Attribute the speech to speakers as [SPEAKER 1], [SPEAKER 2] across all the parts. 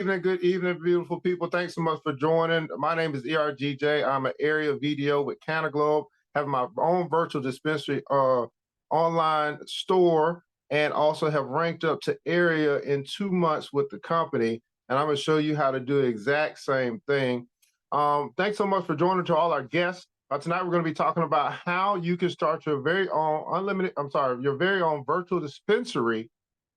[SPEAKER 1] Good evening, beautiful people. Thanks so much for joining. My name is ERGJ. I'm an area VDO with CannaGlobe, have my own virtual dispensary online store, and also have ranked up to area in 2 months with the company. And I'm going to show you how to do the exact same thing. Thanks so much for joining to all our guests. Tonight, we're going to be talking about how you can start your very own your very own virtual dispensary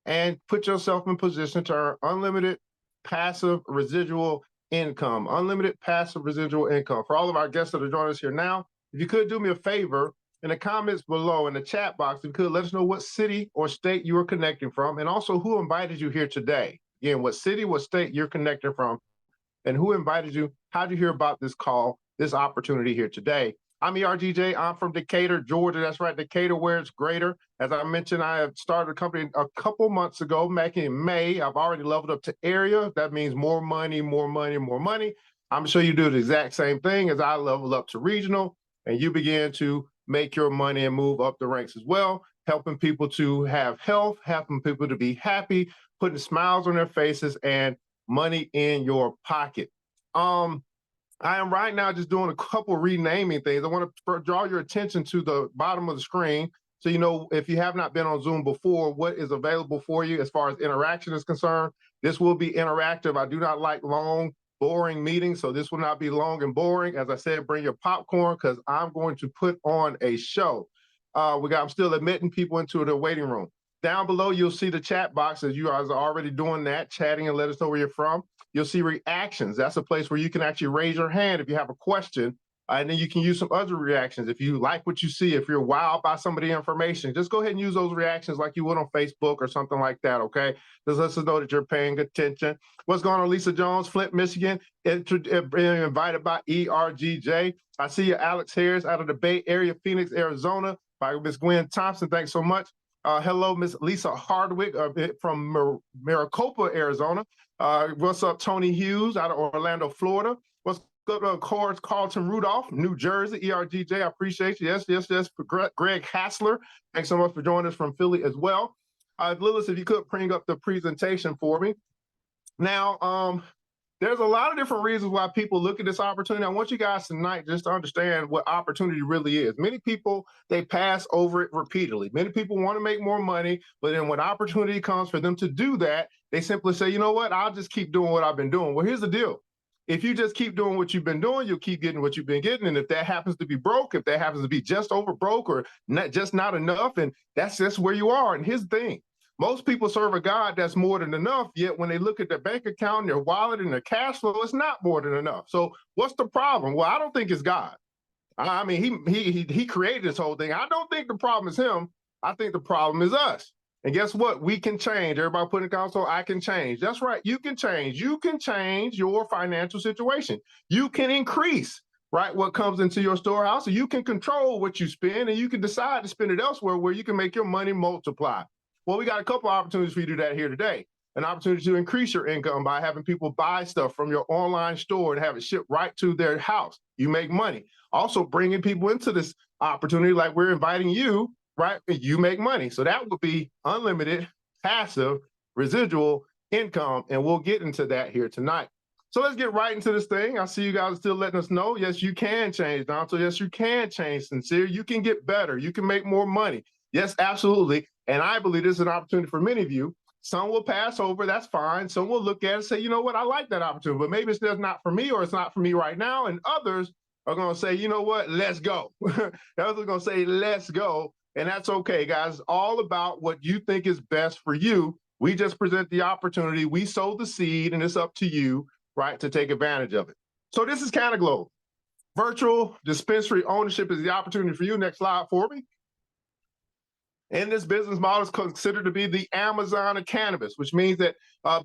[SPEAKER 1] and put yourself in position to earn unlimited passive residual income, unlimited passive residual income. For all of our guests that are joining us here now, if you could do me a favor, in the comments below, in the chat box, if you could let us know what city or state you are connecting from, and also who invited you here today. Again, what city, what state you're connecting from, and who invited you. How'd you hear about this call, this opportunity here today? I'm ERGJ. I'm from Decatur, Georgia. That's right, Decatur, where it's greater. As I mentioned, I have started a company a couple months ago, back in May. I've already leveled up to area. That means more money, more money, more money. I'm sure you do the exact same thing as I level up to regional, and you begin to make your money and move up the ranks as well, helping people to have health, helping people to be happy, putting smiles on their faces, and money in your pocket. I am right now just doing a couple renaming things. I want to draw your attention to the bottom of the screen. So, you know, if you have not been on Zoom before, what is available for you as far as interaction is concerned. This will be interactive. I do not like long, boring meetings, so this will not be long and boring. As I said, bring your popcorn because I'm going to put on a show. I'm still admitting people into the waiting room. Down below, you'll see the chat box as you guys are already doing that, chatting and let us know where you're from. You'll see reactions. That's a place where you can actually raise your hand if you have a question, and then you can use some other reactions. If you like what you see, if you're wowed by some of the information, just go ahead and use those reactions like you would on Facebook or something like that, okay? Just let us know that you're paying attention. What's going on, Lisa Jones, Flint, Michigan, invited by ERGJ. I see you, Alex Harris, out of the Bay Area, Phoenix, Arizona, by Miss Gwen Thompson. Thanks so much. Hello, Miss Lisa Hardwick from Maricopa, Arizona. What's up, Tony Hughes out of Orlando, Florida? What's up, Carlton Rudolph, New Jersey, ERGJ? I appreciate you. Yes. Greg Hassler, thanks so much for joining us from Philly as well. Lilith, if you could bring up the presentation for me. Now, there's a lot of different reasons why people look at this opportunity. I want you guys tonight just to understand what opportunity really is. Many people, they pass over it repeatedly. Many people want to make more money, but then when opportunity comes for them to do that, they simply say, you know what, I'll just keep doing what I've been doing. Well, here's the deal. If you just keep doing what you've been doing, you'll keep getting what you've been getting. And if that happens to be broke, if that happens to be just over broke or not enough, and that's just where you are. And here's the thing. Most people serve a God that's more than enough, yet when they look at their bank account, their wallet, and their cash flow, it's not more than enough. So what's the problem? Well, I don't think it's God. I mean, he created this whole thing. I don't think the problem is him. I think the problem is us. And guess what? We can change. Everybody put in the console, I can change. That's right. You can change. You can change your financial situation. You can increase, right, what comes into your storehouse. So you can control what you spend, and you can decide to spend it elsewhere where you can make your money multiply. Well, we got a couple opportunities for you to do that here today. An opportunity to increase your income by having people buy stuff from your online store and have it shipped right to their house. You make money. Also bringing people into this opportunity like we're inviting you, right? You make money. So that would be unlimited, passive, residual income, and we'll get into that here tonight. So let's get right into this thing. I see you guys are still letting us know, yes, you can change, Don. So yes, you can change, Sincere. You can get better. You can make more money. Yes, absolutely. And I believe this is an opportunity for many of you. Some will pass over, that's fine. Some will look at it and say, you know what, I like that opportunity, but maybe it's just not for me, or it's not for me right now. And others are going to say, you know what, let's go. Others are going to say, let's go. And that's okay, guys. It's all about what you think is best for you. We just present the opportunity. We sow the seed, and it's up to you, right, to take advantage of it. So this is CannaGlobe. Virtual dispensary ownership is the opportunity for you. Next slide for me. And this business model is considered to be the Amazon of cannabis, which means that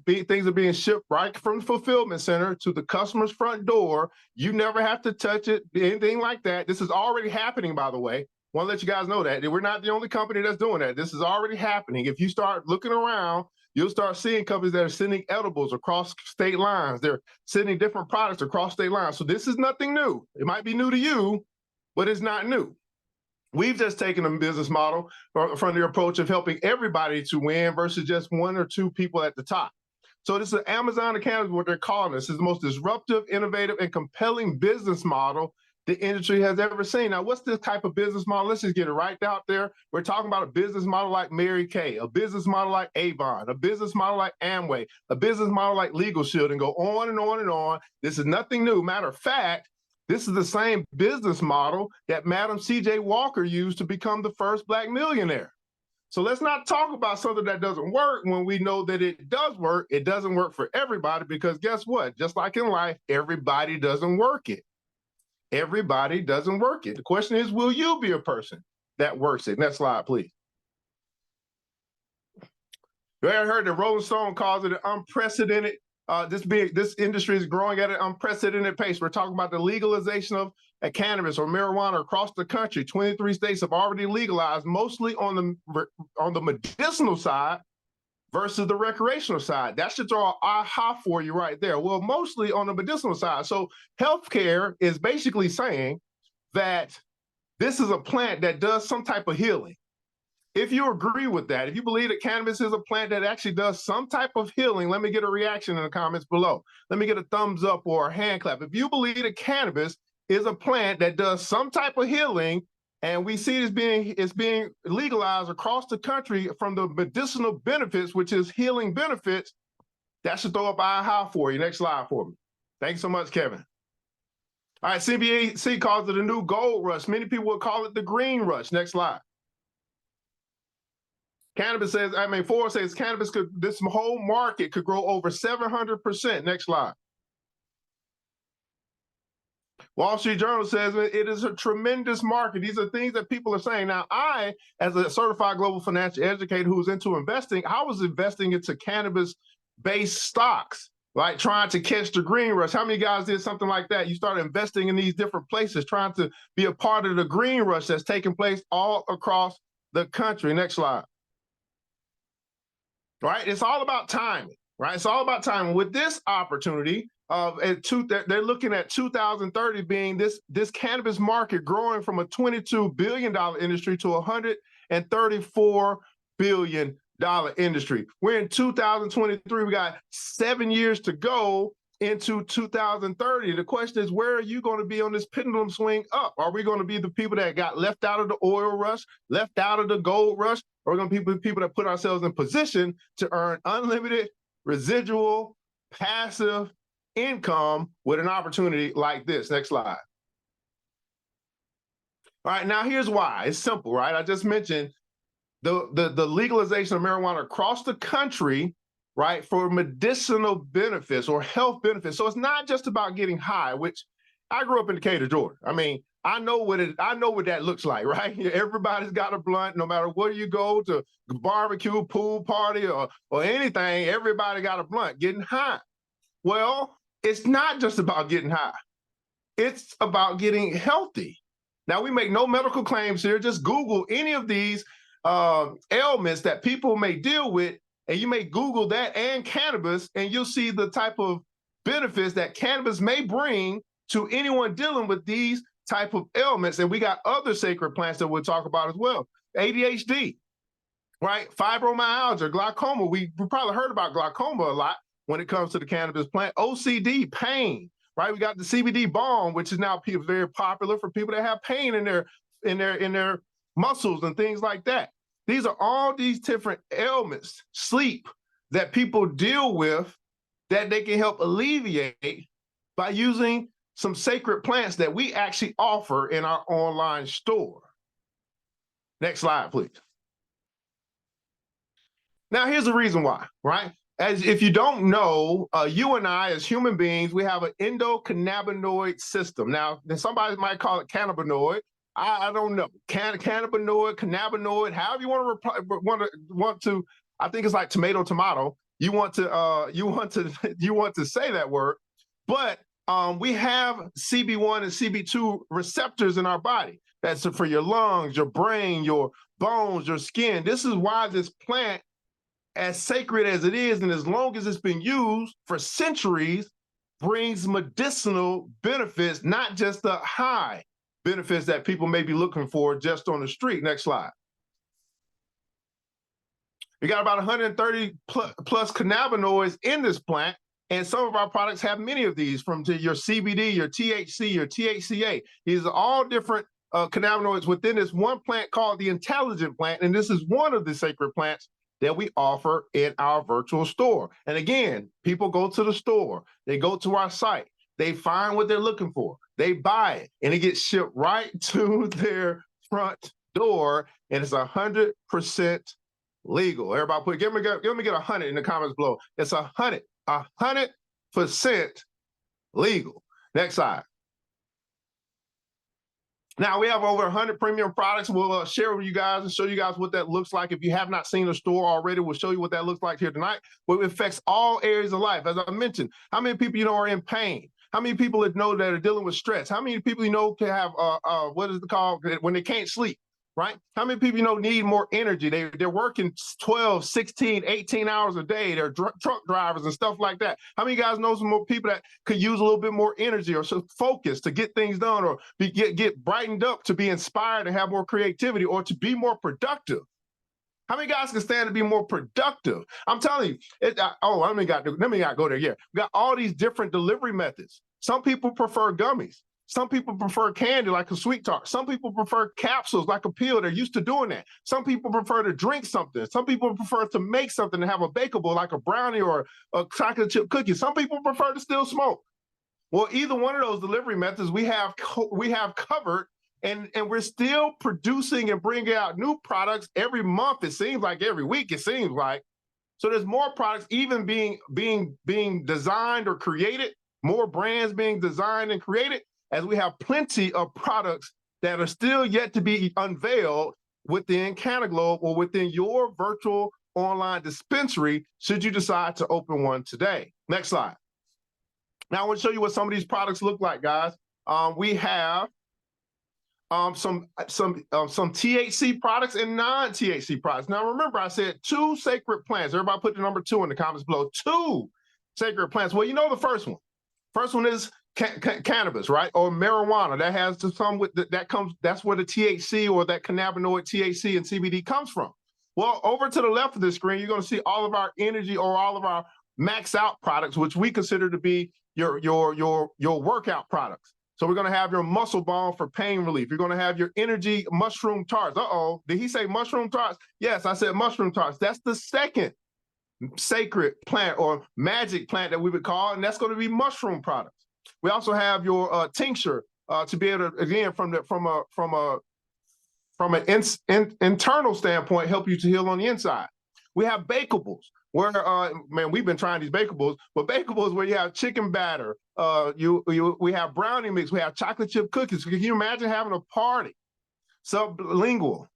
[SPEAKER 1] things are being shipped right from the fulfillment center to the customer's front door. You never have to touch it, anything like that. This is already happening, by the way. Want to let you guys know that we're not the only company that's doing that. This is already happening. If you start looking around, you'll start seeing companies that are sending edibles across state lines. They're sending different products across state lines. So this is nothing new. It might be new to you, but it's not new. We've just taken a business model from the approach of helping everybody to win versus just one or two people at the top. So this is Amazon of cannabis, what they're calling this. This is the most disruptive, innovative, and compelling business model the industry has ever seen. Now, what's this type of business model? Let's just get it right out there. We're talking about a business model like Mary Kay, a business model like Avon, a business model like Amway, a business model like Legal Shield, and go on and on and on. This is nothing new. Matter of fact, this is the same business model that Madam C.J. Walker used to become the first Black millionaire. So let's not talk about something that doesn't work when we know that it does work. It doesn't work for everybody because guess what? Just like in life, everybody doesn't work it. Everybody doesn't work it. The question is, will you be a person that works it? Next slide, please. You ever heard that Rolling Stone calls it an unprecedented, this industry is growing at an unprecedented pace. We're talking about the legalization of cannabis or marijuana across the country. 23 states have already legalized, mostly on the medicinal side versus the recreational side. That should throw an aha for you right there. Well, mostly on the medicinal side. So healthcare is basically saying that this is a plant that does some type of healing. If you agree with that, if you believe that cannabis is a plant that actually does some type of healing, let me get a reaction in the comments below. Let me get a thumbs up or a hand clap. If you believe that cannabis is a plant that does some type of healing, and we see it's being legalized across the country from the medicinal benefits, which is healing benefits, that should throw up aha for you. Next slide for me. Thanks so much, Kevin. All right, CBAC calls it a new gold rush. Many people would call it the green rush. Next slide. Cannabis says, Forbes says cannabis this whole market could grow over 700%. Next slide. Wall Street Journal says it is a tremendous market. These are things that people are saying. Now, I, as a certified global financial educator who's into investing, I was investing into cannabis-based stocks, like trying to catch the green rush. How many guys did something like that? You started investing in these different places, trying to be a part of the green rush that's taking place all across the country. Next slide. Right? It's all about timing, right? It's all about timing. With this opportunity, they're looking at 2030 being this cannabis market growing from a $22 billion industry to a $134 billion industry. We're in 2023. We got 7 years to go into 2030. The question is, where are you going to be on this pendulum swing up? Are we going to be the people that got left out of the oil rush, left out of the gold rush? Or are we going to be people that put ourselves in position to earn unlimited, residual, passive income with an opportunity like this? Next slide. All right, now here's why. It's simple, right? I just mentioned the legalization of marijuana across the country, right, for medicinal benefits or health benefits. So it's not just about getting high, which I grew up in Decatur, Georgia. I mean, I know what that looks like, right? Everybody's got a blunt, no matter where you go, to barbecue, pool party, or anything, everybody got a blunt, getting high. Well, it's not just about getting high. It's about getting healthy. Now, we make no medical claims here. Just Google any of these ailments that people may deal with, and you may Google that and cannabis, and you'll see the type of benefits that cannabis may bring to anyone dealing with these type of ailments. And we got other sacred plants that we'll talk about as well. ADHD, right? Fibromyalgia, glaucoma. We probably heard about glaucoma a lot when it comes to the cannabis plant. OCD, pain, right? We got the CBD balm, which is now very popular for people that have pain in their muscles and things like that. These are all these different ailments, sleep, that people deal with that they can help alleviate by using some sacred plants that we actually offer in our online store. Next slide, please. Now, here's the reason why, right? As if you don't know, you and I as human beings, we have an endocannabinoid system. Now, somebody might call it cannabinoid. I don't know. Cannabinoid, cannabinoid, however you want to. I think it's like tomato. You want to say that word, but we have CB1 and CB2 receptors in our body. That's for your lungs, your brain, your bones, your skin. This is why this plant, as sacred as it is, and as long as it's been used for centuries, brings medicinal benefits, not just the high benefits that people may be looking for just on the street. Next slide. We got about 130 plus cannabinoids in this plant. And some of our products have many of these, from to your CBD, your THC, your THCA. These are all different cannabinoids within this one plant called the intelligent plant. And this is one of the sacred plants that we offer in our virtual store. And again, people go to the store, they go to our site, they find what they're looking for, they buy it, and it gets shipped right to their front door, and it's 100% legal. Everybody put, give me get 100 in the comments below. It's 100% legal. Next slide. Now we have over 100 premium products. We'll share with you guys and show you guys what that looks like. If you have not seen the store already, we'll show you what that looks like here tonight. But it affects all areas of life. As I mentioned, how many people you know are in pain? How many people that know that are dealing with stress? How many people you know can have what is it called when they can't sleep? Right? How many people you know need more energy? They're working 12, 16, 18 hours a day. They're truck drivers and stuff like that. How many of you guys know some more people that could use a little bit more energy or some focus to get things done, or get brightened up, to be inspired and have more creativity, or to be more productive? How many guys can stand to be more productive? I'm telling you, let me not go there. Yeah, we got all these different delivery methods. Some people prefer gummies. Some people prefer candy, like a sweet tart. Some people prefer capsules, like a pill. They're used to doing that. Some people prefer to drink something. Some people prefer to make something and have a bakeable, like a brownie or a chocolate chip cookie. Some people prefer to still smoke. Well, either one of those delivery methods we have covered, and we're still producing and bringing out new products every month. It seems like every week. It seems like. So there's more products even being designed or created. More brands being designed and created, as we have plenty of products that are still yet to be unveiled within CannaGlobe or within your virtual online dispensary, should you decide to open one today. Next slide. Now I want to show you what some of these products look like, guys. We have some THC products and non-THC products. Now remember, I said 2 sacred plants. Everybody put the number 2 in the comments below. 2 sacred plants. Well, you know the first one. First one is cannabis, right? Or marijuana. That has to come with that's where the THC or that cannabinoid THC and CBD comes from. Well, over to the left of the screen, you're going to see all of our energy or all of our max out products, which we consider to be your workout products. So we're going to have your muscle balm for pain relief. You're going to have your energy mushroom tarts. Uh-oh, did he say mushroom tarts? Yes, I said mushroom tarts. That's the second sacred plant or magic plant that we would call, and that's going to be mushroom products. We also have your tincture to be able to, again, from an internal standpoint, help you to heal on the inside. We have bakables, where man, we've been trying these bakables, but bakables where you have chicken batter, we have brownie mix, we have chocolate chip cookies. Can you imagine having a party? Sublingual.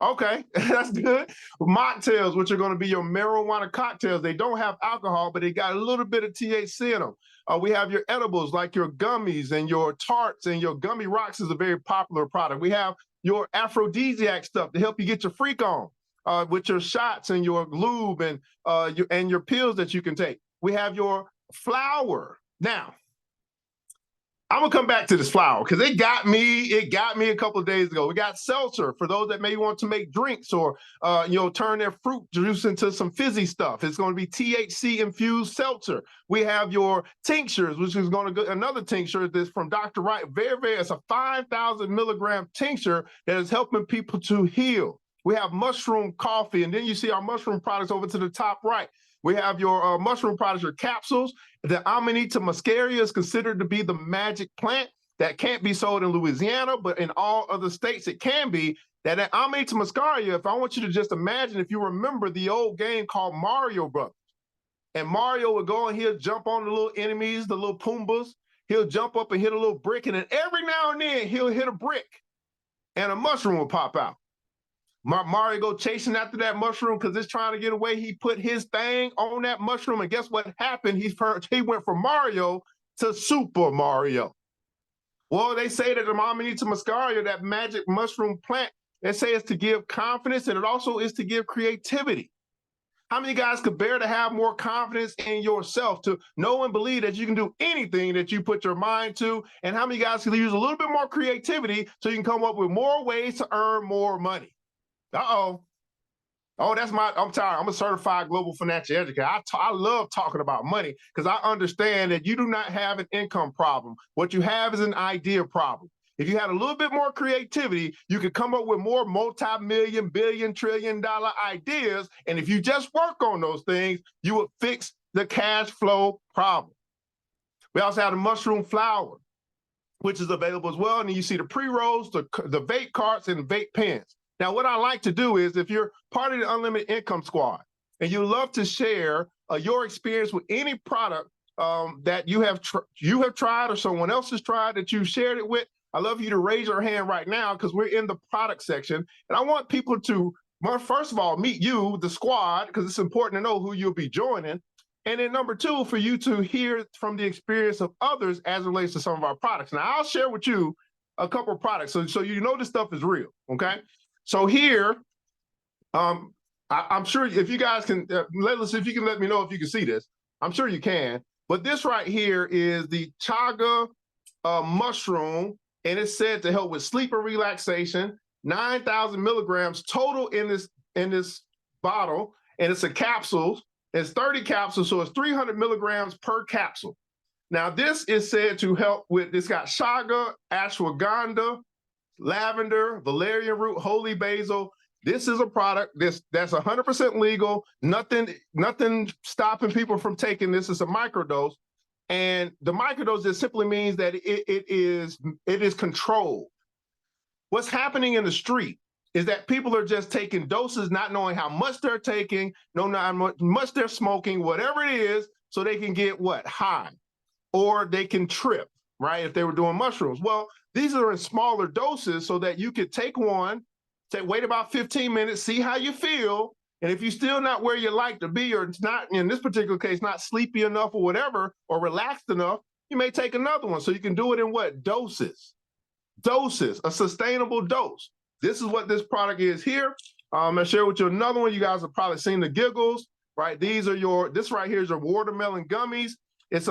[SPEAKER 1] Okay, that's good. Mocktails, which are going to be your marijuana cocktails. They don't have alcohol, but they got a little bit of THC in them. We have your edibles, like your gummies and your tarts, and your gummy rocks is a very popular product. We have your aphrodisiac stuff to help you get your freak on, with your shots and your lube and your pills that you can take. We have your flour. Now, I'm gonna come back to this flour because it got me a couple of days ago. We got seltzer for those that may want to make drinks or turn their fruit juice into some fizzy stuff. It's going to be THC infused seltzer. We have your tinctures, which is going to go another tincture. This from Dr. Wright. It's a 5,000 milligram tincture that is helping people to heal. We have mushroom coffee, and then you see our mushroom products over to the top right. We have your mushroom products, your capsules. The Amanita muscaria is considered to be the magic plant that can't be sold in Louisiana, but in all other states it can be. That Amanita muscaria, if I want you to just imagine, if you remember the old game called Mario Brothers, and Mario would go and he'll jump on the little enemies, the little Pumbas. He'll jump up and hit a little brick, and then every now and then he'll hit a brick, and a mushroom will pop out. Mario go chasing after that mushroom because it's trying to get away. He put his thing on that mushroom, and guess what happened? He went from Mario to Super Mario. Well, they say that the Amanita muscaria, that magic mushroom plant, they say it's to give confidence, and it also is to give creativity. How many guys could bear to have more confidence in yourself, to know and believe that you can do anything that you put your mind to? And how many guys can use a little bit more creativity so you can come up with more ways to earn more money? Uh-oh. Oh, I'm tired. I'm a certified global financial educator. I love talking about money because I understand that you do not have an income problem. What you have is an idea problem. If you had a little bit more creativity, you could come up with more multi-million, billion, trillion-dollar ideas. And if you just work on those things, you would fix the cash flow problem. We also have the mushroom flower, which is available as well. And then you see the pre-rolls, the vape carts, and vape pens. Now, what I like to do is if you're part of the Unlimited Income Squad and you love to share your experience with any product that you have tried or someone else has tried that you shared it with, I love you to raise your hand right now because we're in the product section. And I want people to, first of all, meet you, the squad, because it's important to know who you'll be joining. And then number two, for you to hear from the experience of others as it relates to some of our products. Now, I'll share with you a couple of products so you know this stuff is real, okay? So here, I'm sure if you guys can, if you can let me know if you can see this. I'm sure you can. But this right here is the chaga mushroom, and it's said to help with sleep and relaxation. 9,000 milligrams total in this bottle, and it's a capsule. It's 30 capsules, so it's 300 milligrams per capsule. Now, this is said to help with, it's got chaga, ashwagandha, lavender, valerian root, holy basil. This is a product that's 100% legal. Nothing stopping people from taking this. It's a microdose. And the microdose just simply means that it is controlled. What's happening in the street is that people are just taking doses, not knowing how much they're taking, not how much they're smoking, whatever it is, so they can get what? High. Or they can trip, right? If they were doing mushrooms. Well, these are in smaller doses so that you could take one, wait about 15 minutes, see how you feel. And if you're still not where you like to be, or it's not, in this particular case, not sleepy enough or whatever, or relaxed enough, you may take another one. So you can do it in what? Doses, a sustainable dose. This is what this product is here. I'm gonna share with you another one. You guys have probably seen the giggles, right? This right here is your watermelon gummies. It's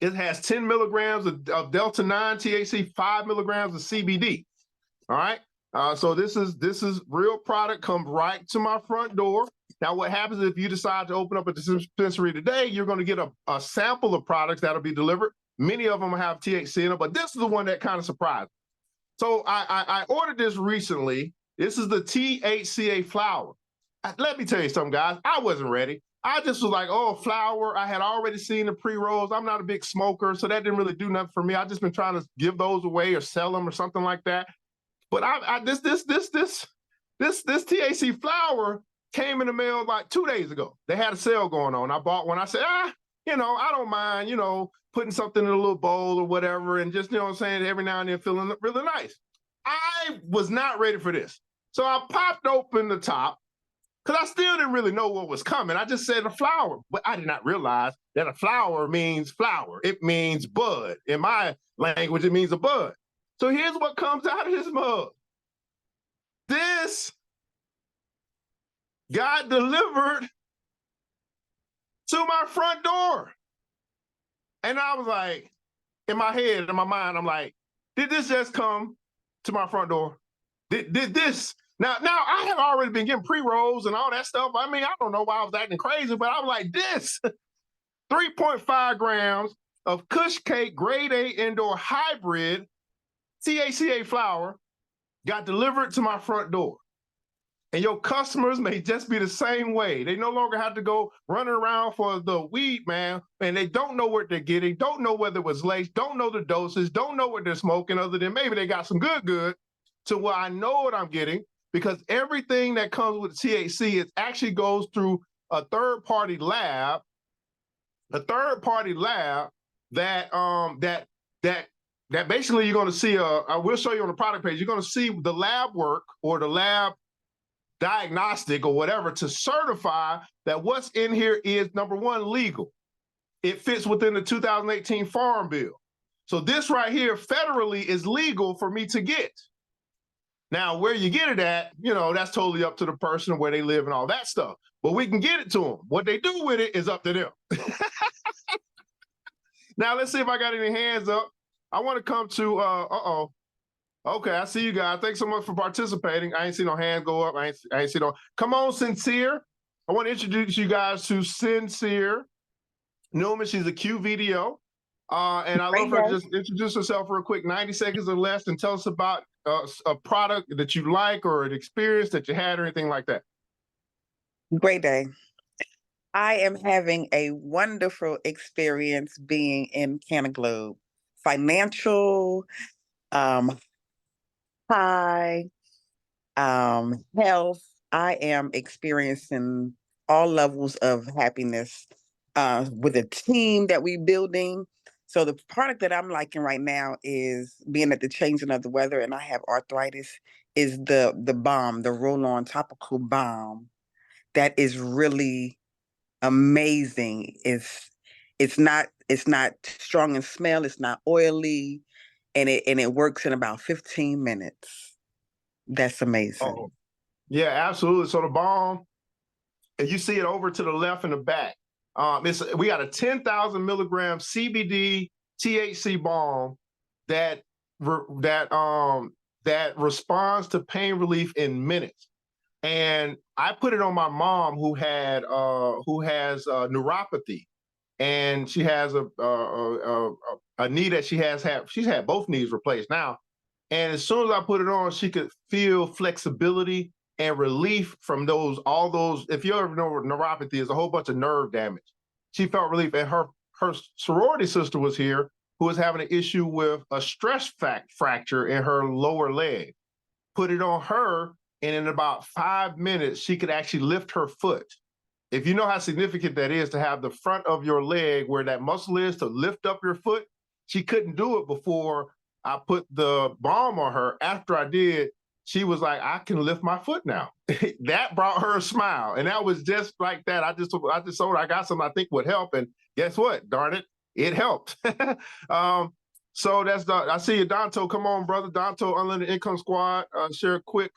[SPEAKER 1] it has 10 milligrams of Delta-9 THC, 5 milligrams of CBD. All right. So this is real product, comes right to my front door. Now, what happens if you decide to open up a dispensary today, you're going to get a sample of products that'll be delivered. Many of them have THC in them, but this is the one that kind of surprised me. So I ordered this recently. This is the THCA flower. Let me tell you something, guys. I wasn't ready. I just was like, oh, flower. I had already seen the pre-rolls. I'm not a big smoker, so that didn't really do nothing for me. I just been trying to give those away or sell them or something like that. But this THC flower came in the mail like 2 days ago. They had a sale going on. I bought one. I said, I don't mind, putting something in a little bowl or whatever, and just, every now and then feeling really nice. I was not ready for this. So I popped open the top because I still didn't really know what was coming. I just said a flower, but I did not realize that a flower means flower. It means bud. In my language, it means a bud. So here's what comes out of this mug. This got delivered to my front door. And I was like, in my head, in my mind, I'm like, did this just come to my front door? Did this? Now I have already been getting pre-rolls and all that stuff. I mean, I don't know why I was acting crazy, but I was like, this 3.5 grams of Kush Cake grade A indoor hybrid THCA flower got delivered to my front door. And your customers may just be the same way. They no longer have to go running around for the weed, man, and they don't know what they're getting, don't know whether it was laced, don't know the doses, don't know what they're smoking, other than maybe they got some good, to where I know what I'm getting, because everything that comes with THC, it actually goes through a third-party lab that basically you're going to see, I will show you on the product page, you're going to see the lab work or the lab diagnostic or whatever to certify that what's in here is, number one, legal. It fits within the 2018 Farm Bill. So this right here federally is legal for me to get. Now, where you get it at, that's totally up to the person, where they live and all that stuff. But we can get it to them. What they do with it is up to them. Now, let's see if I got any hands up. I want to come to, Okay, I see you guys. Thanks so much for participating. I ain't see no hand go up. I ain't see no. Come on, Sincere. I want to introduce you guys to Sincere Newman. She's a Q video. And I'd love
[SPEAKER 2] Great
[SPEAKER 1] for her to
[SPEAKER 2] day.
[SPEAKER 1] just introduce herself real quick, 90 seconds or less, and tell us about a product that you like or an experience that you had or anything like that.
[SPEAKER 2] Great day. I am having a wonderful experience being in CannaGlobe. Financial, um, high, health. I am experiencing all levels of happiness with a team that we're building. So the product that I'm liking right now is being at the changing of the weather and I have arthritis, is the balm, the roll-on topical balm that is really amazing. It's not strong in smell, it's not oily, and it works in about 15 minutes. That's amazing.
[SPEAKER 1] Oh, yeah, absolutely. So the bomb, and you see it over to the left and the back. We got a 10,000 milligram CBD THC balm that that responds to pain relief in minutes. And I put it on my mom who has neuropathy, and she has a knee that she's had both knees replaced now. And as soon as I put it on, she could feel flexibility and relief from all those. If you ever know what neuropathy is, a whole bunch of nerve damage. She felt relief, and her sorority sister was here who was having an issue with a stress fracture in her lower leg. Put it on her, and in about 5 minutes, she could actually lift her foot. If you know how significant that is to have the front of your leg where that muscle is to lift up your foot, she couldn't do it before I put the balm on her. After I did, she was like, I can lift my foot now. That brought her a smile. And that was just like that. I just told her I got something I think would help. And guess what? Darn it, it helped. So I see you, Donto. Come on, brother. Donto, Unlimited Income Squad. Share a quick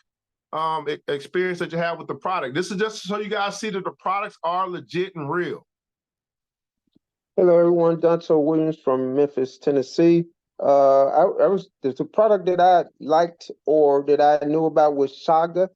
[SPEAKER 1] experience that you have with the product. This is just so you guys see that the products are legit and real.
[SPEAKER 3] Hello, everyone. Donto Williams from Memphis, Tennessee. There's a product that I liked or that I knew about was Chaga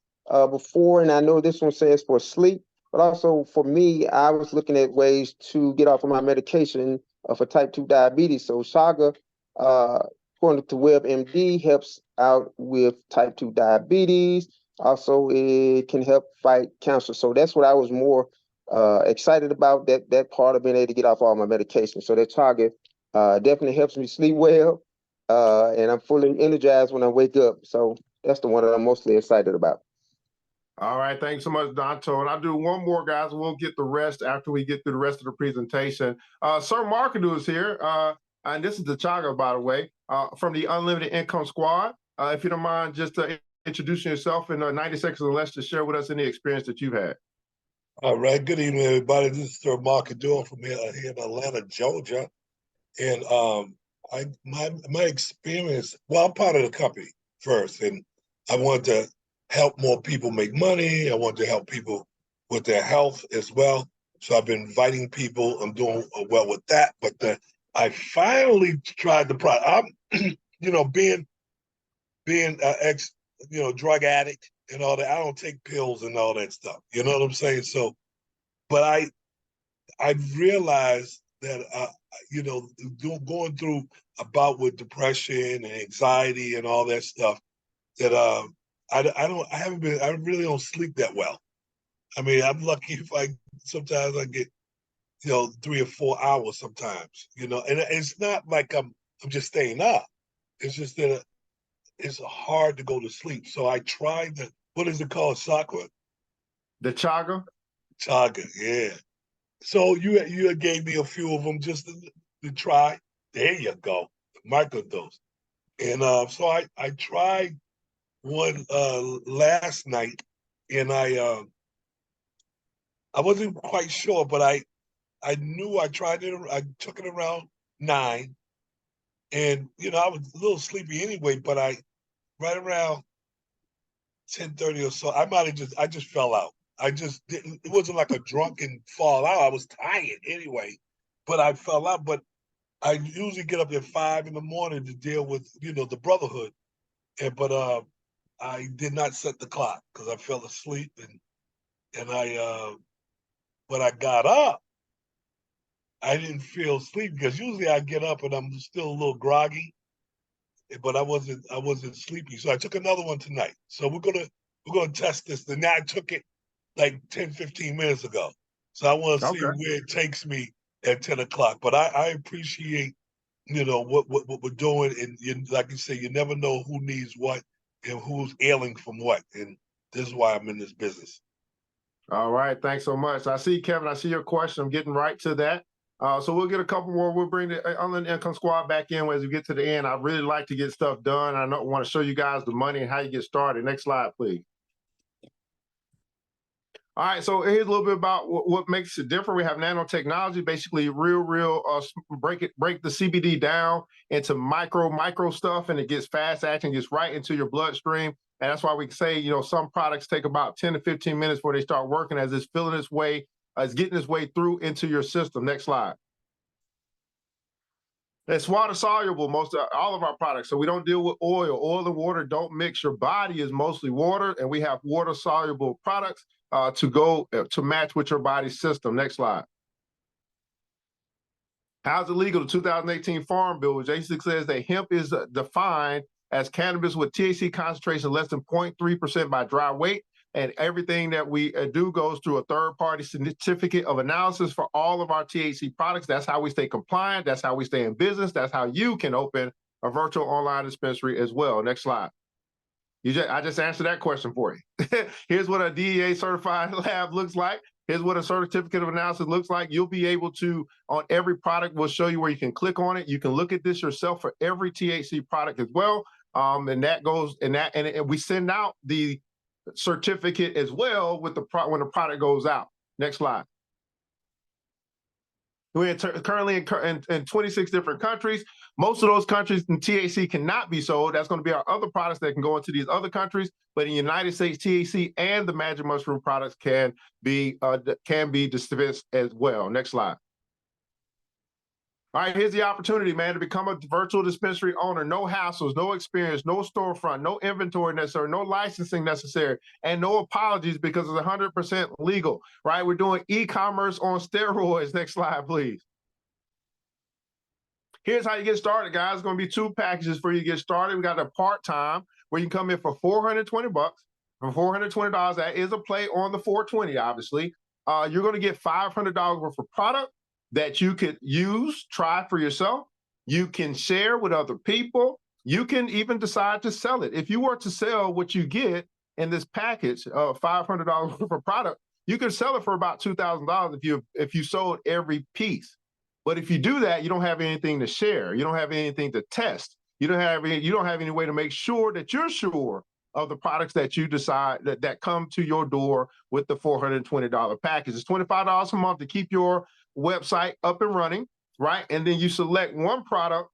[SPEAKER 3] before, and I know this one says for sleep, but also for me, I was looking at ways to get off of my medication for type 2 diabetes. So Chaga, uh, according to WebMD, helps out with type 2 diabetes. Also, it can help fight cancer. So that's what I was more excited about, that part of being able to get off all my medication. So that Target definitely helps me sleep well, and I'm fully energized when I wake up. So that's the one that I'm mostly excited about.
[SPEAKER 1] All right, thanks so much, Donto. And I'll do one more, guys. We'll get the rest after we get through the rest of the presentation. Sir Markadu is here, and this is the Chaga, by the way, from the Unlimited Income Squad. If you don't mind just introducing yourself in 90 seconds or less to share with us any experience that you've had.
[SPEAKER 4] All right. Good evening, everybody. This is Sir Mark Adore from here in Atlanta, Georgia. And my experience, well, I'm part of the company first, and I wanted to help more people make money. I wanted to help people with their health as well. So I've been inviting people. I'm doing well with that. But I finally tried the product. I'm, being an ex, drug addict and all that. I don't take pills and all that stuff. You know what I'm saying? So, but I realized that going through a bout with depression and anxiety and all that stuff, that I really don't sleep that well. I mean, I'm lucky if sometimes I get 3 or 4 hours sometimes, and it's not like I'm just staying up. It's just that it's hard to go to sleep. So I tried what is it called, Sakura?
[SPEAKER 1] The Chaga?
[SPEAKER 4] Chaga, yeah. So you gave me a few of them just to try. There you go, microdose. And so I tried one last night, and I wasn't quite sure, but I knew I tried it. I took it around 9, and I was a little sleepy anyway. But right around 10:30 or so, I just fell out. I just didn't. It wasn't like a drunken fall out. I was tired anyway, but I fell out. But I usually get up at 5 in the morning to deal with the brotherhood, but I did not set the clock because I fell asleep, and when I got up, I didn't feel sleepy because usually I get up and I'm still a little groggy, but I wasn't sleepy. So I took another one tonight. So we're gonna test this. And now I took it like 10, 15 minutes ago. So I want to see
[SPEAKER 1] Okay.
[SPEAKER 4] where it takes me at 10 o'clock. But I appreciate, what we're doing. And like you say, you never know who needs what and who's ailing from what. And this is why I'm in this business.
[SPEAKER 1] All right, thanks so much. I see, Kevin, I see your question. I'm getting right to that. So we'll get a couple more. We'll bring the Unlimited Income Squad back in as we get to the end. I really like to get stuff done. I want to show you guys the money and how you get started. Next slide, please. All right, so here's a little bit about what makes it different. We have nanotechnology, basically break the CBD down into micro stuff, and it gets fast action, gets right into your bloodstream. And that's why we say, some products take about 10 to 15 minutes before they start working as it's feeling its way, it's getting its way through into your system. Next slide. It's water soluble, all of our products. So we don't deal with oil. Oil and water don't mix. Your body is mostly water, and we have water soluble products to match with your body's system. Next slide. How's it legal? The 2018 Farm Bill, which basically says that hemp is defined as cannabis with THC concentration less than 0.3% by dry weight. And everything that we do goes through a third-party certificate of analysis for all of our THC products. That's how we stay compliant. That's how we stay in business. That's how you can open a virtual online dispensary as well. Next slide. I just answered that question for you. Here's what a DEA certified lab looks like. Here's what a certificate of analysis looks like. You'll be able to, on every product, we'll show you where you can click on it. You can look at this yourself for every THC product as well. And that goes, and we send out the certificate as well with when the product goes out. Next slide. We're currently in 26 different countries. Most of those countries, THC cannot be sold. That's going to be our other products that can go into these other countries. But in the United States, THC and the magic mushroom products can be dispensed as well. Next slide. All right, here's the opportunity, man, to become a virtual dispensary owner. No hassles, no experience, no storefront, no inventory necessary, no licensing necessary, and no apologies because it's 100% legal, right? We're doing e-commerce on steroids. Next slide, please. Here's how you get started, guys. It's going to be 2 packages for you to get started. We got a part-time where you can come in for $420. For $420, that is a play on the $420, obviously. You're going to get $500 worth of product that you could use, try for yourself. You can share with other people. You can even decide to sell it. If you were to sell what you get in this package of $500 worth of product, you could sell it for about $2,000 if you sold every piece. But if you do that, you don't have anything to share. You don't have anything to test. You don't have any way to make sure that you're sure of the products that you decide that come to your door with the $420 package. It's $25 a month to keep your website up and running, right? And then you select one product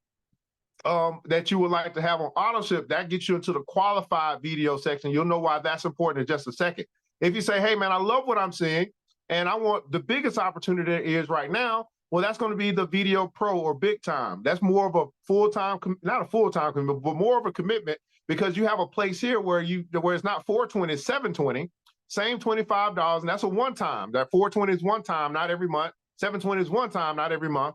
[SPEAKER 1] that you would like to have on auto ship. That gets you into the qualified video section. You'll know why that's important in just a second. If you say, hey man, I love what I'm seeing and I want the biggest opportunity there is right now, well, that's going to be the Video Pro or Big Time. That's more of a full-time, not a full-time commitment, but more of a commitment because you have a place here where it's not $420, it's $720, same $25, and that's a one-time. That $420 is one time, not every month. $720 is one time, not every month.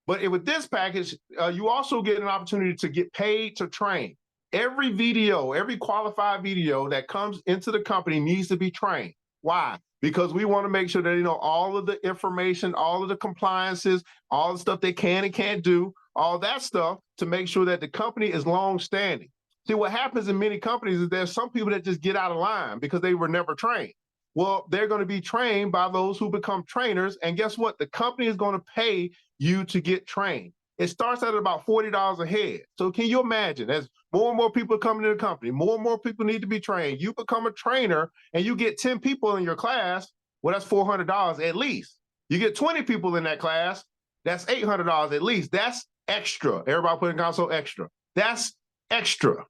[SPEAKER 1] But with this package, you also get an opportunity to get paid to train. Every qualified video that comes into the company needs to be trained. Why? Because we want to make sure that they know all of the information, all of the compliances, all the stuff they can and can't do, all that stuff to make sure that the company is long-standing. See, what happens in many companies is there's some people that just get out of line because they were never trained. Well, they're going to be trained by those who become trainers. And guess what? The company is going to pay you to get trained. It starts at about $40 a head. So can you imagine, as more and more people are coming to the company, more and more people need to be trained. You become a trainer and you get 10 people in your class. Well, that's $400 at least. You get 20 people in that class. That's $800 at least. That's extra. Everybody put in console extra. That's extra.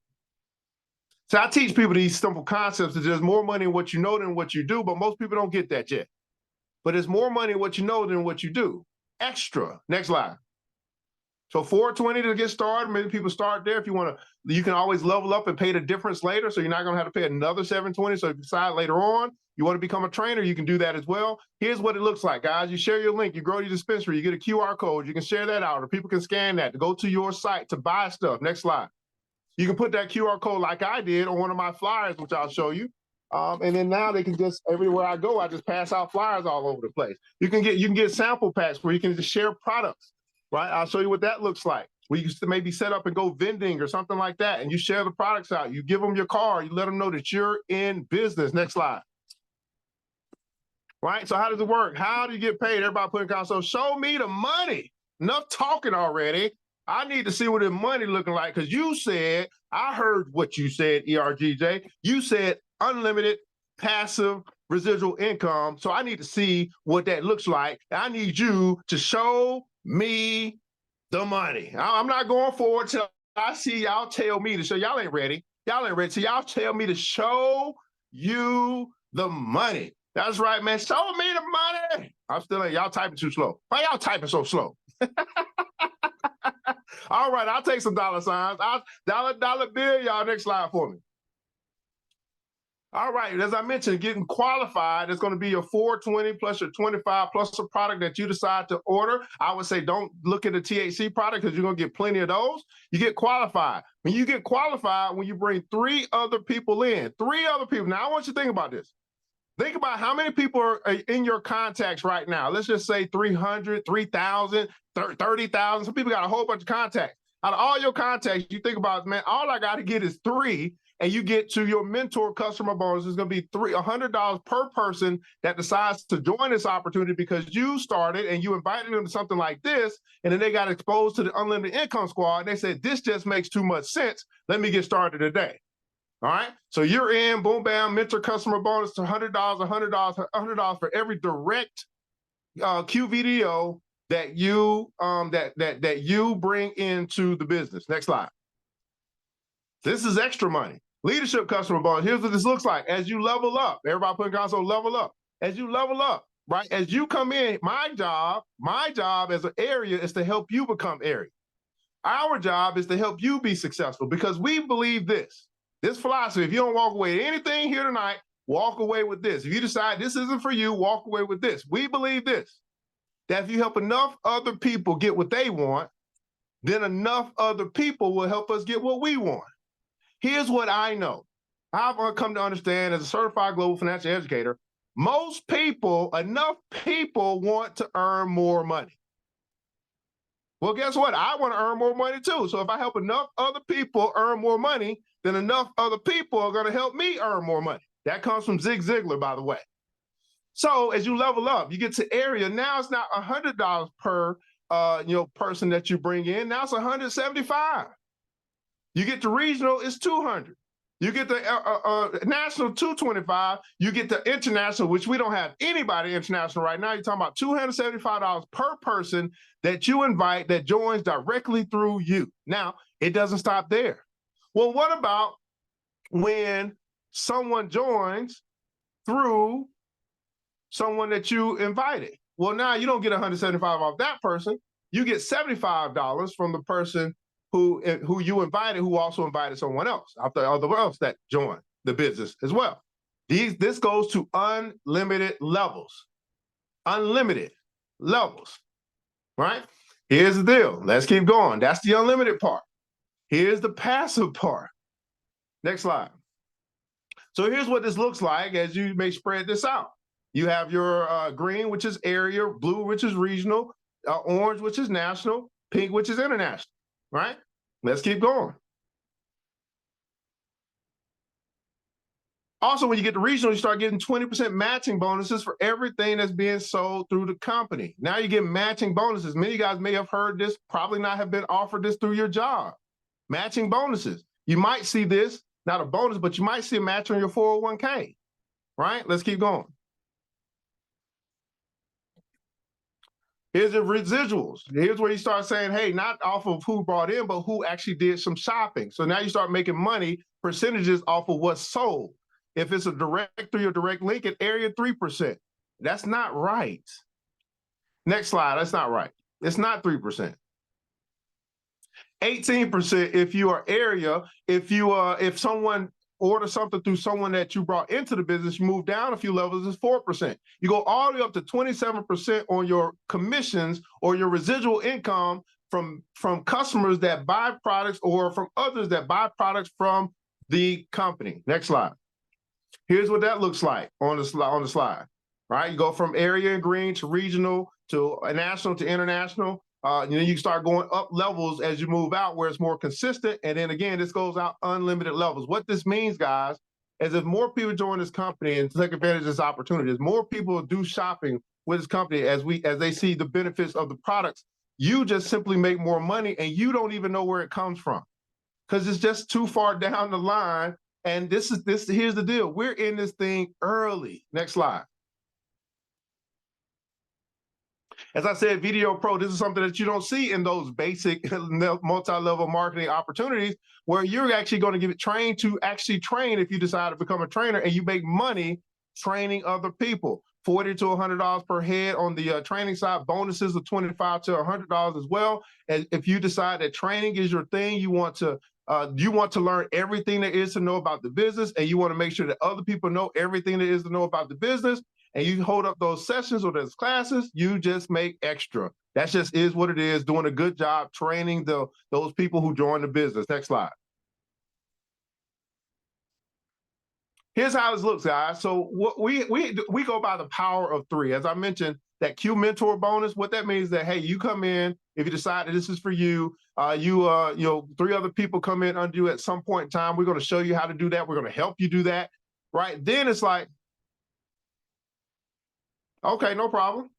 [SPEAKER 1] So I teach people these simple concepts that there's more money in what you know than what you do, but most people don't get that yet. But there's more money in what you know than what you do. Extra. Next slide. So 420 to get started. Many people start there. If you want to, you can always level up and pay the difference later. So you're not going to have to pay another 720. So if you decide later on you want to become a trainer, you can do that as well. Here's what it looks like, guys. You share your link, you grow your dispensary, you get a QR code, you can share that out, or people can scan that to go to your site to buy stuff. Next slide. You can put that QR code like I did on one of my flyers, which I'll show you. And then now they can just, everywhere I go, I just pass out flyers all over the place. You can get sample packs where you can just share products, right? I'll show you what that looks like. We used to maybe set up and go vending or something like that, and you share the products out. You give them your card, you let them know that you're in business. Next slide. Right? So how does it work? How do you get paid? Everybody put in comments. So show me the money. Enough talking already. I need to see what the money looking like, because you said, I heard what you said, ERGJ. You said unlimited passive residual income. So I need to see what that looks like. I need you to show me the money. I'm not going forward till I see y'all tell me to show. Y'all ain't ready. Y'all ain't ready. So y'all tell me to show you the money. That's right, man. Show me the money. I'm still in. Y'all typing too slow. Why y'all typing so slow? All right, I'll take some dollar signs. Dollar bill, y'all. Next slide for me. All right, as I mentioned, getting qualified is going to be your 420 plus your 25 plus a product that you decide to order. I would say don't look at the THC product because you're going to get plenty of those. You get qualified. When you get qualified, when you bring 3 other people in, 3 other people. Now, I want you to think about this. Think about how many people are in your contacts right now. Let's just say 300, 3,000, 30,000. Some people got a whole bunch of contacts. Out of all your contacts, you think about, man, all I got to get is 3, and you get to your mentor customer bonus. It's going to be $100 per person that decides to join this opportunity because you started and you invited them to something like this, and then they got exposed to the Unlimited Income Squad, and they said, this just makes too much sense. Let me get started today. All right, so you're in, boom, bam, mentor customer bonus to $100, $100 for every direct QVDO that you that you bring into the business. Next slide. This is extra money. Leadership customer bonus. Here's what this looks like. As you level up, everybody put in console, level up. As you level up, right? As you come in, my job as an area is to help you become area. Our job is to help you be successful because we believe this philosophy. If you don't walk away with anything here tonight, walk away with this. If you decide this isn't for you, walk away with this. We believe this, that if you help enough other people get what they want, then enough other people will help us get what we want. Here's what I know. I've come to understand as a certified global financial educator, most people, enough people want to earn more money. Well, guess what? I want to earn more money too. So if I help enough other people earn more money, then enough other people are going to help me earn more money. That comes from Zig Ziglar, by the way. So as you level up, you get to area. Now it's not $100 per person that you bring in. Now it's $175. You get to regional, it's $200. You get the national, $225. You get the international, which we don't have anybody international right now. You're talking about $275 per person that you invite that joins directly through you. Now, it doesn't stop there. Well, what about when someone joins through someone that you invited? Well, now you don't get $175 off that person. You get $75 from the person who you invited, who also invited someone else, other else that joined the business as well. This goes to unlimited levels. Unlimited levels, right? Here's the deal. Let's keep going. That's the unlimited part. Here's the passive part. Next slide. So here's what this looks like as you may spread this out. You have your green, which is area, blue, which is regional, orange, which is national, pink, which is international, right? Let's keep going. Also, when you get to regional, you start getting 20% matching bonuses for everything that's being sold through the company. Now you get matching bonuses. Many of you guys may have heard this, probably not have been offered this through your job. Matching bonuses. You might see this, not a bonus, but you might see a match on your 401k, right? Let's keep going. Here's the residuals. Here's where you start saying, hey, not off of who brought in, but who actually did some shopping. So now you start making money, percentages off of what's sold. If it's a direct through your direct link at area 3%, that's not right. Next slide, that's not right. It's not 3%. 18% if you are area. If someone orders something through someone that you brought into the business, you move down a few levels, it's 4%. You go all the way up to 27% on your commissions or your residual income from customers that buy products or from others that buy products from the company. Next slide. Here's what that looks like on the slide. Right? You go from area and green to regional to national to international. Then you start going up levels as you move out where it's more consistent. And then again, this goes out unlimited levels. What this means, guys, is if more people join this company and take advantage of this opportunity, as more people do shopping with this company as they see the benefits of the products, you just simply make more money and you don't even know where it comes from because it's just too far down the line. And here's the deal. We're in this thing early. Next slide. As I said, Video Pro, this is something that you don't see in those basic multi-level marketing opportunities where you're actually going to give it trained to actually train if you decide to become a trainer and you make money training other people. $40 to $100 per head on the training side, bonuses of $25 to $100 as well. And if you decide that training is your thing, you want to learn everything there is to know about the business, and you want to make sure that other people know everything there is to know about the business, and you hold up those sessions or those classes, you just make extra. That just is what it is, doing a good job training those people who join the business. Next slide. Here's how this looks, guys. So what we go by the power of three. As I mentioned, that Q mentor bonus, what that means is that, hey, you come in, if you decide that this is for you, three other people come in under you at some point in time. We're going to show you how to do that. We're going to help you do that, right? Then it's like, okay, no problem.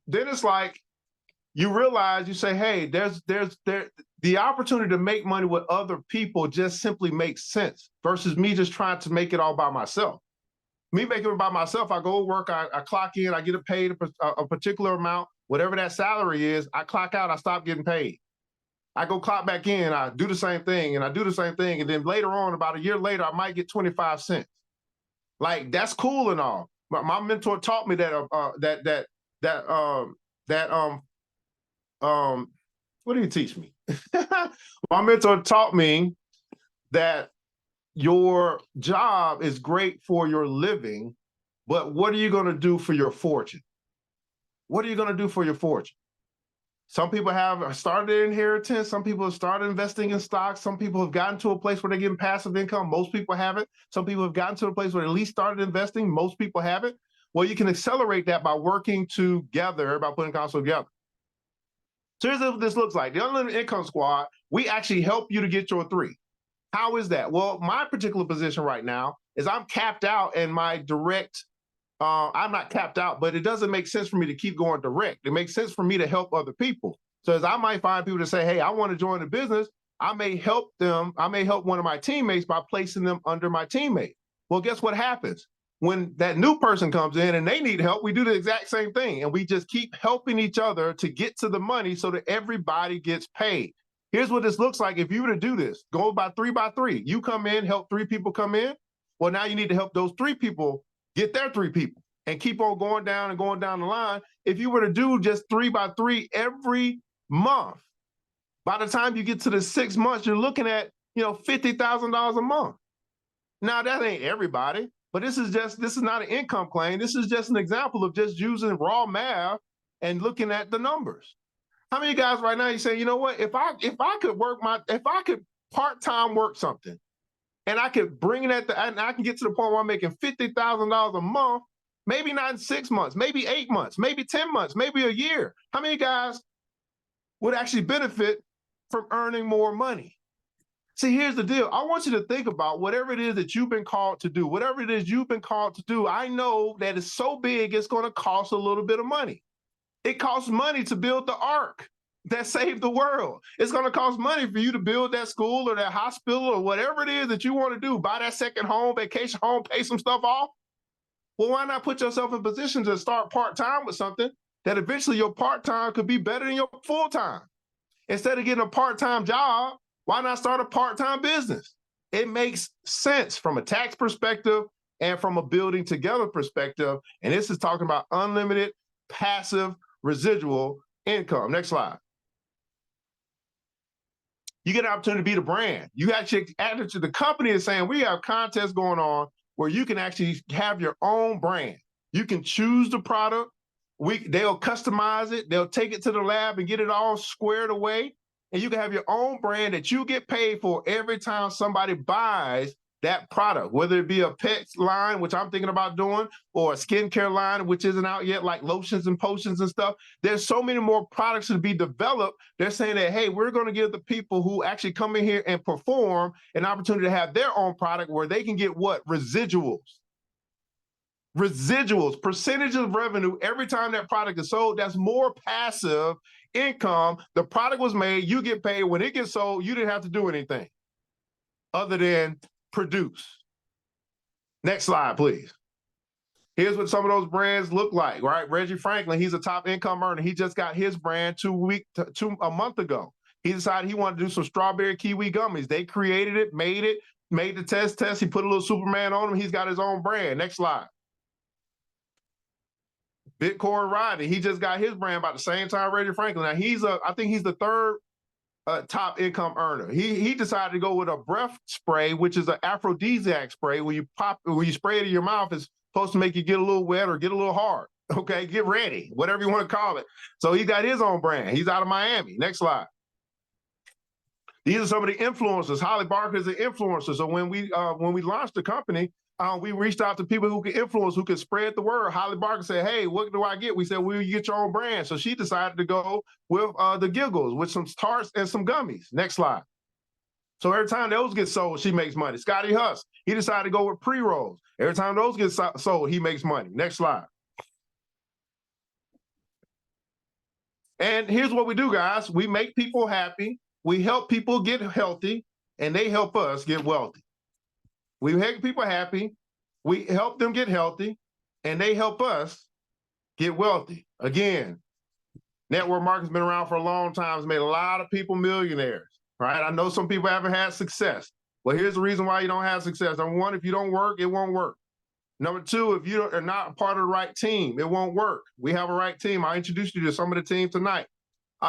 [SPEAKER 1] Then it's like, you realize, you say, hey, the opportunity to make money with other people just simply makes sense versus me just trying to make it all by myself. Me making it by myself, I go to work, I clock in, I get paid a particular amount, whatever that salary is, I clock out, I stop getting paid. I go clock back in, I do the same thing, and I do the same thing, and then later on, about a year later, I might get 25 cents. Like, that's cool and all. But my mentor taught me that what did he teach me? My mentor taught me that your job is great for your living, but what are you going to do for your fortune? What are you going to do for your fortune? Some people have started their inheritance. Some people have started investing in stocks. Some people have gotten to a place where they're getting passive income. Most people haven't. Some people have gotten to a place where they at least started investing. Most people haven't. Well, you can accelerate that by working together, by putting counsel together. So here's what this looks like. The Unlimited Income Squad, we actually help you to get your three. How is that? Well, my particular position right now is I'm capped out in my direct. I'm not capped out, but it doesn't make sense for me to keep going direct. It makes sense for me to help other people. So as I might find people to say, hey, I want to join the business, I may help them. I may help one of my teammates by placing them under my teammate. Well, guess what happens? When that new person comes in and they need help, we do the exact same thing. And we just keep helping each other to get to the money so that everybody gets paid. Here's what this looks like if you were to do this. Go by 3 by 3. You come in, help 3 people come in. Well, now you need to help those 3 people get their 3 people and keep on going down and going down the line. If you were to do just 3 by 3 every month, by the time you get to the 6 months, you're looking at, $50,000 a month. Now that ain't everybody, but this is not an income claim. This is just an example of just using raw math and looking at the numbers. How many guys right now you say, you know what, if I could part-time work something and I could bring that and I can get to the point where I'm making $50,000 a month, maybe not in 6 months, maybe 8 months, maybe 10 months, maybe a year. How many guys would actually benefit from earning more money? See, here's the deal. I want you to think about whatever it is that you've been called to do, whatever it is you've been called to do. I know that it's so big, it's going to cost a little bit of money. It costs money to build the ark that saved the world. It's going to cost money for you to build that school or that hospital or whatever it is that you want to do. Buy that second home, vacation home, pay some stuff off. Well, why not put yourself in position to start part-time with something that eventually your part-time could be better than your full-time? Instead of getting a part-time job, why not start a part-time business? It makes sense from a tax perspective and from a building together perspective. And this is talking about unlimited passive residual income. Next slide. You get an opportunity to be the brand. You actually added to the company is saying we have contests going on where you can actually have your own brand. You can choose the product. They'll customize it. They'll take it to the lab and get it all squared away. And you can have your own brand that you get paid for every time somebody buys that product, whether it be a pet line, which I'm thinking about doing, or a skincare line, which isn't out yet, like lotions and potions and stuff. There's so many more products to be developed. They're saying that, hey, we're going to give the people who actually come in here and perform an opportunity to have their own product where they can get what? Residuals. Residuals, percentage of revenue every time that product is sold. That's more passive income. The product was made, you get paid. When it gets sold, you didn't have to do anything other than produce. Next slide, please. Here's what some of those brands look like, right? Reggie Franklin, he's a top income earner. He just got his brand a month ago. He decided he wanted to do some strawberry kiwi gummies. They created it, made the test. He put a little Superman on him. He's got his own brand. Next slide. Bitcoin Rodney, he just got his brand about the same time Reggie Franklin. Now I think he's the third top income earner. He decided to go with a breath spray, which is an aphrodisiac spray. When you spray it in your mouth, it's supposed to make you get a little wet or get a little hard. Okay, get ready, whatever you want to call it. So he got his own brand. He's out of Miami. Next slide. These are some of the influencers. Holly Barker is an influencer. So when we launched the company, we reached out to people who could influence, who could spread the word. Holly Barker said, hey, what do I get? We said, well, you get your own brand. So she decided to go with the Giggles, with some tarts and some gummies. Next slide. So every time those get sold, she makes money. Scotty Huss, he decided to go with pre-rolls. Every time those get sold, he makes money. Next slide. And here's what we do, guys. We make people happy. We help people get healthy, and they help us get wealthy. We make people happy, we help them get healthy, and they help us get wealthy. Again, network marketing's been around for a long time. It's made a lot of people millionaires, right? I know some people haven't had success. Well, here's the reason why you don't have success. Number one, if you don't work, it won't work. Number two, if you are not part of the right team, it won't work. We have a right team. I'll introduce you to some of the team tonight.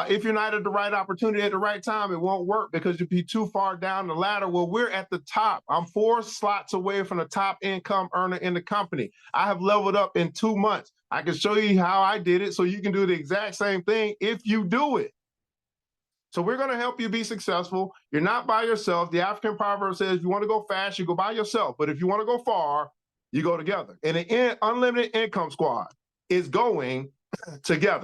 [SPEAKER 1] If you're not at the right opportunity at the right time, it won't work because you'll be too far down the ladder. Well, we're at the top. I'm 4 slots away from the top income earner in the company. I have leveled up in 2 months. I can show you how I did it so you can do the exact same thing if you do it. So we're going to help you be successful. You're not by yourself. The African proverb says, if you want to go fast, you go by yourself. But if you want to go far, you go together. And the Unlimited Income Squad is going together.